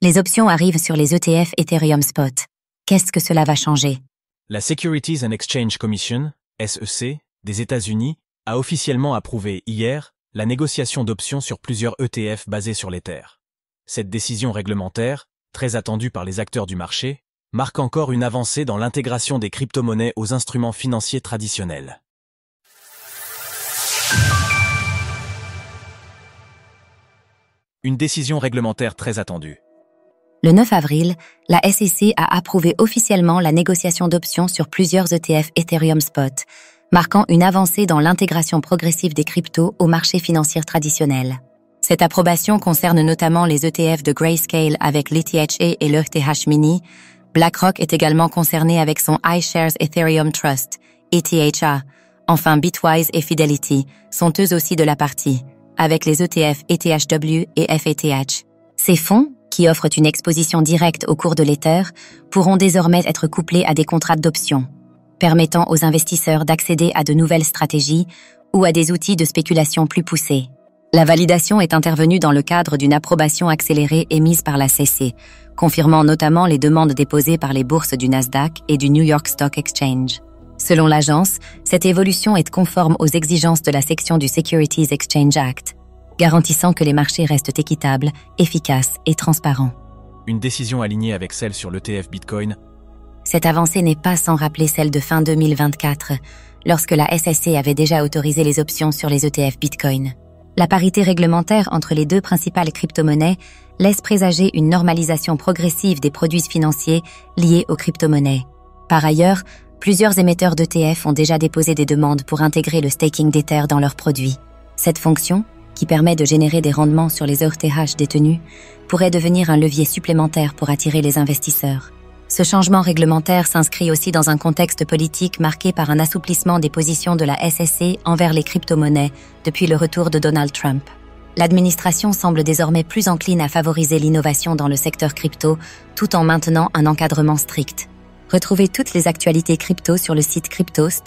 Les options arrivent sur les ETF Ethereum Spot. Qu'est-ce que cela va changer? La Securities and Exchange Commission, SEC, des États-Unis, a officiellement approuvé hier la négociation d'options sur plusieurs ETF basés sur l'Ether. Cette décision réglementaire, très attendue par les acteurs du marché, marque encore une avancée dans l'intégration des crypto-monnaies aux instruments financiers traditionnels. Une décision réglementaire très attendue. Le 9 avril, la SEC a approuvé officiellement la négociation d'options sur plusieurs ETF Ethereum Spot, marquant une avancée dans l'intégration progressive des cryptos au marché financier traditionnel. Cette approbation concerne notamment les ETF de Grayscale avec l'ETH et l'ETH Mini. BlackRock est également concerné avec son iShares Ethereum Trust, ETHA. Enfin, Bitwise et Fidelity sont eux aussi de la partie, avec les ETF ETHW et FETH. Ces fonds, qui offrent une exposition directe au cours de l'Ether, pourront désormais être couplés à des contrats d'options, permettant aux investisseurs d'accéder à de nouvelles stratégies ou à des outils de spéculation plus poussés. La validation est intervenue dans le cadre d'une approbation accélérée émise par la SEC, confirmant notamment les demandes déposées par les bourses du Nasdaq et du New York Stock Exchange. Selon l'agence, cette évolution est conforme aux exigences de la section du Securities Exchange Act, garantissant que les marchés restent équitables, efficaces et transparents. Une décision alignée avec celle sur l'ETF Bitcoin. Cette avancée n'est pas sans rappeler celle de fin 2024, lorsque la SEC avait déjà autorisé les options sur les ETF Bitcoin. La parité réglementaire entre les deux principales crypto-monnaies laisse présager une normalisation progressive des produits financiers liés aux crypto-monnaies. Par ailleurs, plusieurs émetteurs d'ETF ont déjà déposé des demandes pour intégrer le staking d'Ether dans leurs produits. Cette fonction, qui permet de générer des rendements sur les ETH détenus, pourrait devenir un levier supplémentaire pour attirer les investisseurs. Ce changement réglementaire s'inscrit aussi dans un contexte politique marqué par un assouplissement des positions de la SEC envers les crypto-monnaies depuis le retour de Donald Trump. L'administration semble désormais plus encline à favoriser l'innovation dans le secteur crypto tout en maintenant un encadrement strict. Retrouvez toutes les actualités crypto sur le site cryptost.fr.